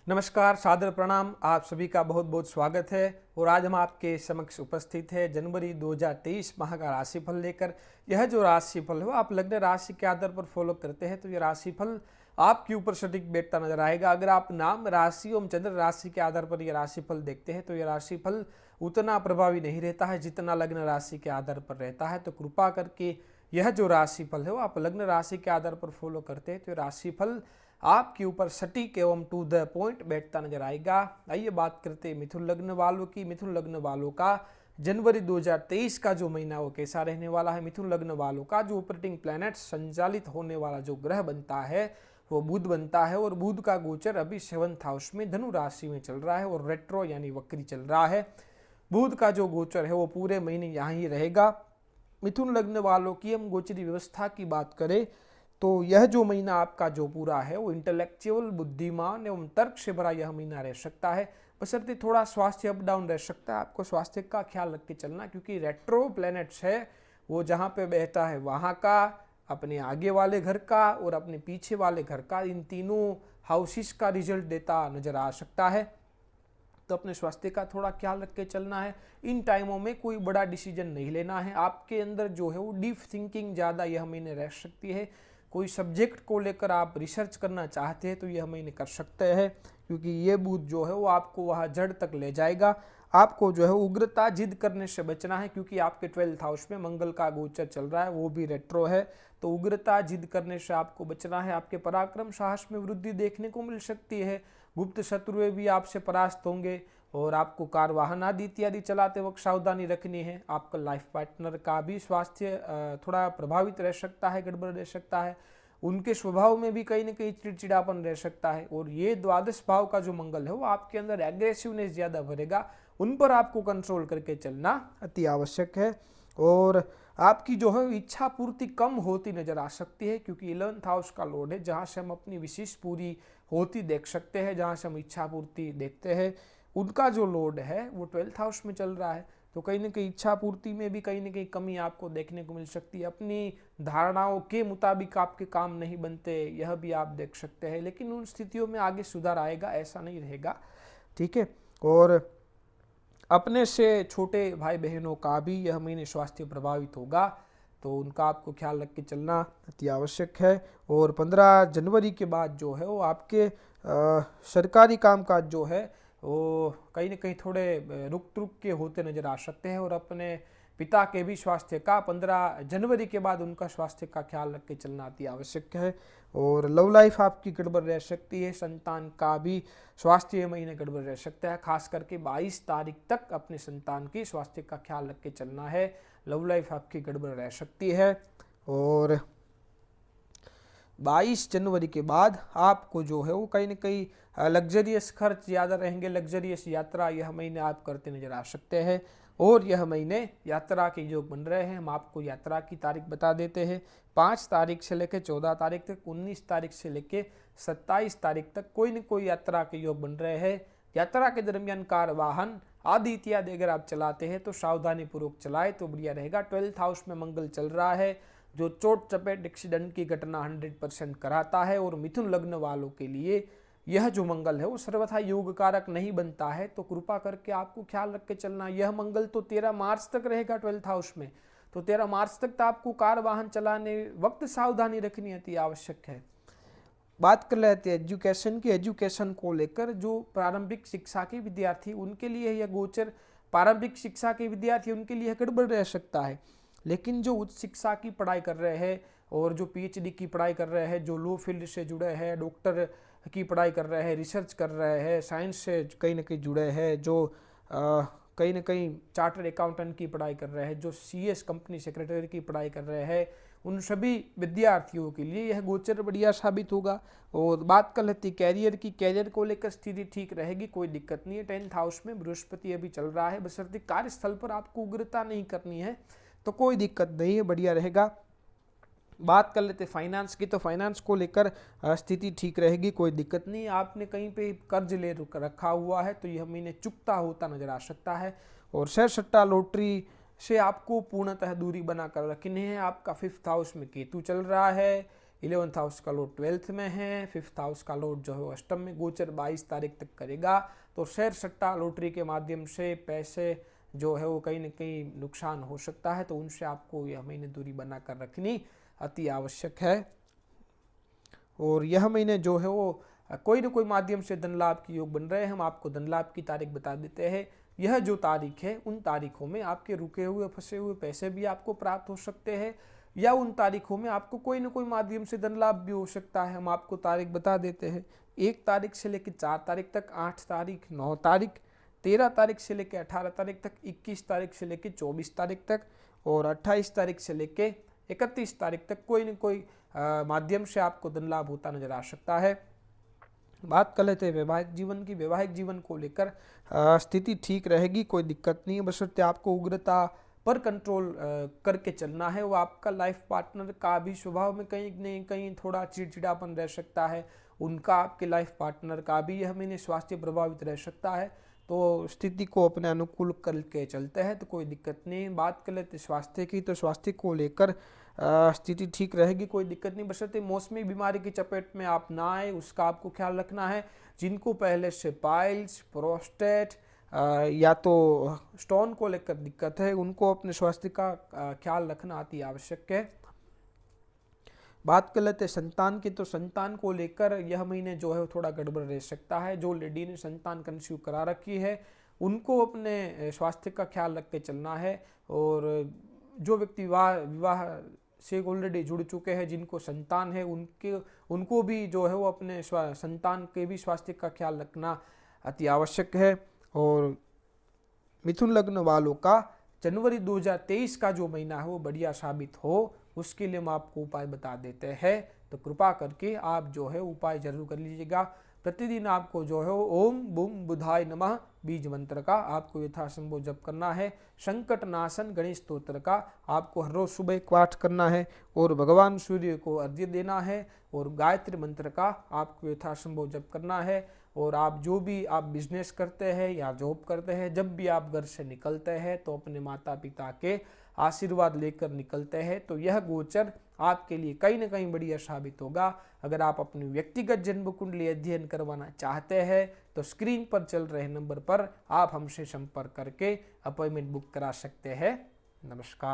नमस्कार, सादर प्रणाम। आप सभी का बहुत बहुत स्वागत है और आज हम आपके समक्ष उपस्थित है जनवरी 2023 माह का राशिफल लेकर। यह जो राशिफल है वो आप लग्न राशि के आधार पर फॉलो करते हैं तो यह राशिफल आपके ऊपर सटीक बैठता नजर आएगा। अगर आप नाम राशि एवं चंद्र राशि के आधार पर यह राशिफल देखते हैं तो यह राशिफल उतना प्रभावी नहीं रहता है जितना लग्न राशि के आधार पर रहता है। तो कृपा करके यह जो राशिफल है वो आप लग्न राशि के आधार पर फॉलो करते हैं तो यह राशिफल आपके ऊपर सटीक एवं टू द पॉइंट बैठता नजर आएगा। आइए बात करते हैं मिथुन लग्न वालों की। मिथुन लग्न वालों का जनवरी 2023 का जो महीना वो कैसा रहने वाला है। मिथुन लग्न वालों का जो ऑपरेटिंग प्लैनेट संचालित होने वाला जो ग्रह बनता है वो बुध बनता है और बुध का गोचर अभी 7th हाउस में धनु राशि में चल रहा है और रेट्रो यानी वक्री चल रहा है। बुध का जो गोचर है वो पूरे महीने यहाँ ही रहेगा। मिथुन लग्न वालों की हम गोचरी व्यवस्था की बात करें तो यह जो महीना आपका जो पूरा है वो इंटेलेक्चुअल, बुद्धिमान एवं तर्क से भरा यह महीना रह सकता है। बशर्ते थोड़ा स्वास्थ्य अप डाउन रह सकता है, आपको स्वास्थ्य का ख्याल रख के चलना, क्योंकि रेट्रो प्लैनेट्स है वो जहाँ पे बैठता है वहाँ का, अपने आगे वाले घर का और अपने पीछे वाले घर का, इन तीनों हाउसेस का रिजल्ट देता नजर आ सकता है। तो अपने स्वास्थ्य का थोड़ा ख्याल रख के चलना है। इन टाइमों में कोई बड़ा डिसीजन नहीं लेना है। आपके अंदर जो है वो डीप थिंकिंग ज़्यादा यह महीने रह सकती है। कोई सब्जेक्ट को लेकर आप रिसर्च करना चाहते हैं तो यह महीने कर सकते हैं, क्योंकि ये बुध जो है वो आपको वहाँ जड़ तक ले जाएगा। आपको जो है उग्रता जिद करने से बचना है, क्योंकि आपके 12th हाउस में मंगल का गोचर चल रहा है, वो भी रेट्रो है। तो उग्रता जिद करने से आपको बचना है। आपके पराक्रम साहस में वृद्धि देखने को मिल सकती है। गुप्त शत्रुएं भी आपसे परास्त होंगे और आपको कार वाहन आदि इत्यादि चलाते वक्त सावधानी रखनी है। आपका लाइफ पार्टनर का भी स्वास्थ्य थोड़ा प्रभावित रह सकता है, गड़बड़ रह सकता है। उनके स्वभाव में भी कहीं ना कहीं चिड़चिड़ापन रह सकता है। और ये द्वादश भाव का जो मंगल है वो आपके अंदर एग्रेसिवनेस ज़्यादा भरेगा, उन पर आपको कंट्रोल करके चलना अति आवश्यक है। और आपकी जो है इच्छा पूर्ति कम होती नजर आ सकती है, क्योंकि 11th हाउस का लॉर्ड है, जहाँ से हम अपनी विशेष पूरी होती देख सकते हैं, जहाँ से हम इच्छा पूर्ति देखते हैं। उनका जो लॉर्ड है वो 12th हाउस में चल रहा है, तो कहीं ना कहीं इच्छा पूर्ति में भी कहीं ना कहीं कमी आपको देखने को मिल सकती है। अपनी धारणाओं के मुताबिक आपके काम नहीं बनते, यह भी आप देख सकते हैं। लेकिन उन स्थितियों में आगे सुधार आएगा, ऐसा नहीं रहेगा, ठीक है। और अपने से छोटे भाई बहनों का भी यह महीने स्वास्थ्य प्रभावित होगा, तो उनका आपको ख्याल रख के चलना अति आवश्यक है। और 15 जनवरी के बाद जो है वो आपके सरकारी कामकाज जो है वो कहीं ना कहीं थोड़े रुक रुक के होते नजर आ सकते हैं। और अपने पिता के भी स्वास्थ्य का 15 जनवरी के बाद उनका स्वास्थ्य का ख्याल रख के चलना अति आवश्यक है। और लव लाइफ आपकी गड़बड़ रह सकती है, संतान का भी स्वास्थ्य महीने गड़बड़ रह सकता है। खास करके 22 तारीख तक अपने संतान की स्वास्थ्य का ख्याल रख के चलना है। लव लाइफ आपकी गड़बड़ रह सकती है। और 22 जनवरी के बाद आपको जो है वो कहीं ना कहीं लग्जरियस खर्च ज़्यादा रहेंगे, लग्जरियस यात्रा यह महीने आप करते नजर आ सकते हैं। और यह महीने यात्रा के योग बन रहे हैं। हम आपको यात्रा की तारीख बता देते हैं। 5 तारीख से लेकर 14 तारीख तक, 19 तारीख से लेकर 27 तारीख तक कोई न कोई यात्रा के योग बन रहे हैं। यात्रा के दरमियान कार वाहन आदि इत्यादि अगर आप चलाते हैं तो सावधानी पूर्वक चलाए तो बढ़िया रहेगा। 12th हाउस में मंगल चल रहा है, जो चोट चपेट एक्सीडेंट की घटना 100% कराता है। और मिथुन लग्न वालों के लिए यह जो मंगल है वो सर्वथा योग कारक नहीं बनता है, तो कृपा करके आपको ख्याल रख के चलना। यह मंगल तो 13 मार्च तक रहेगा 12th हाउस में, तो 13 मार्च तक तो आपको कार वाहन चलाने वक्त सावधानी रखनी अति आवश्यक है। बात कर लेते हैं एजुकेशन की। एजुकेशन को लेकर जो प्रारंभिक शिक्षा के विद्यार्थी उनके लिए यह गोचर, प्रारंभिक शिक्षा के विद्यार्थी उनके लिए गड़बड़ रह सकता है। लेकिन जो उच्च शिक्षा की पढ़ाई कर रहे हैं और जो पीएचडी की पढ़ाई कर रहे हैं, जो लॉ फील्ड से जुड़े हैं, डॉक्टर की पढ़ाई कर रहे हैं, रिसर्च कर रहे हैं, साइंस से कहीं ना कहीं जुड़े हैं, जो कहीं ना कहीं चार्टर्ड अकाउंटेंट की पढ़ाई कर रहे हैं, जो सीएस कंपनी सेक्रेटरी की पढ़ाई कर रहे हैं, उन सभी विद्यार्थियों के लिए यह गोचर बढ़िया साबित होगा। और बात कर लेती कैरियर की। कैरियर को लेकर स्थिति ठीक रहेगी, कोई दिक्कत नहीं है। 10th हाउस में बृहस्पति अभी चल रहा है, बशर्ते कार्यस्थल पर आपको उग्रता नहीं करनी है तो कोई दिक्कत नहीं है, बढ़िया रहेगा। बात कर लेते फाइनेंस की, तो फाइनेंस को लेकर स्थिति ठीक रहेगी, कोई दिक्कत नहीं। आपने कहीं पे कर्ज ले रखा हुआ है तो यह महीने चुकता होता नजर आ सकता है। और शेयर सट्टा लॉटरी से आपको पूर्णतः दूरी बनाकर रखनी है। आपका 5th हाउस में केतु चल रहा है, 11th हाउस का लॉर्ड 12th में है, 5th हाउस का लॉर्ड जो है अष्टम में गोचर 22 तारीख तक करेगा। तो शेयर सट्टा लॉटरी के माध्यम से पैसे जो है वो कहीं ना कहीं नुकसान हो सकता है, तो उनसे आपको यह महीने दूरी बनाकर रखनी अति आवश्यक है। और यह महीने जो है वो कोई ना कोई माध्यम से धन लाभ के योग बन रहे हैं। हम आपको धन लाभ की तारीख बता देते हैं। यह जो तारीख है उन तारीखों में आपके रुके हुए फंसे हुए पैसे भी आपको प्राप्त हो सकते हैं, या उन तारीखों में आपको कोई ना कोई माध्यम से धन लाभ भी हो सकता है। हम आपको तारीख बता देते हैं। 1 तारीख से लेकर 4 तारीख तक, 8 तारीख, 9 तारीख, 13 तारीख से लेकर 18 तारीख तक, 21 तारीख से लेकर 24 तारीख तक और 28 तारीख से लेकर 31 तारीख तक कोई न कोई माध्यम से आपको धन लाभ होता नजर आ सकता है। बात कर लेते हैं वैवाहिक जीवन की। वैवाहिक जीवन को लेकर स्थिति ठीक रहेगी, कोई दिक्कत नहीं है, बशर्ते आपको उग्रता पर कंट्रोल करके चलना है। वो आपका लाइफ पार्टनर का भी स्वभाव में कहीं न कहीं थोड़ा चिड़चिड़ापन रह सकता है, उनका आपके लाइफ पार्टनर का भी यह महीने स्वास्थ्य प्रभावित रह सकता है। तो स्थिति को अपने अनुकूल करके चलते हैं तो कोई दिक्कत नहीं। बात कर लेते स्वास्थ्य की, तो स्वास्थ्य को लेकर स्थिति ठीक रहेगी, कोई दिक्कत नहीं, बशर्ते मौसमी बीमारी की चपेट में आप ना आए, उसका आपको ख्याल रखना है। जिनको पहले से पाइल्स, प्रोस्टेट या तो स्टोन को लेकर दिक्कत है, उनको अपने स्वास्थ्य का ख्याल रखना अति आवश्यक है। बात कर लेते हैं संतान की, तो संतान को लेकर यह महीने जो है थोड़ा गड़बड़ रह सकता है। जो लेडी ने संतान कंसीव करा रखी है उनको अपने स्वास्थ्य का ख्याल रख के चलना है। और जो व्यक्ति विवाह से ऑलरेडी जुड़ चुके हैं, जिनको संतान है, उनको भी जो है वो अपने संतान के भी स्वास्थ्य का ख्याल रखना अति आवश्यक है। और मिथुन लग्न वालों का जनवरी 2023 का जो महीना है वो बढ़िया साबित हो, उसके लिए हम आपको उपाय बता देते हैं। तो कृपा करके आप जो है उपाय जरूर कर लीजिएगा। प्रतिदिन आपको जो है ओम बूम बुधाय नमः बीज मंत्र का आपको यथासंभव जप करना है। संकट नाशन गणेश स्तोत्र का आपको हर रोज सुबह पाठ करना है और भगवान सूर्य को अर्घ्य देना है। और गायत्री मंत्र का आपको यथासंभव जप करना है। और आप जो भी आप बिजनेस करते हैं या जॉब करते हैं, जब भी आप घर से निकलते हैं तो अपने माता पिता के आशीर्वाद लेकर निकलते हैं। तो यह गोचर आपके लिए कहीं ना कहीं बढ़िया साबित होगा। अगर आप अपनी व्यक्तिगत जन्म कुंडली अध्ययन करवाना चाहते हैं तो स्क्रीन पर चल रहे नंबर पर आप हमसे संपर्क करके अपॉइंटमेंट बुक करा सकते हैं। नमस्कार।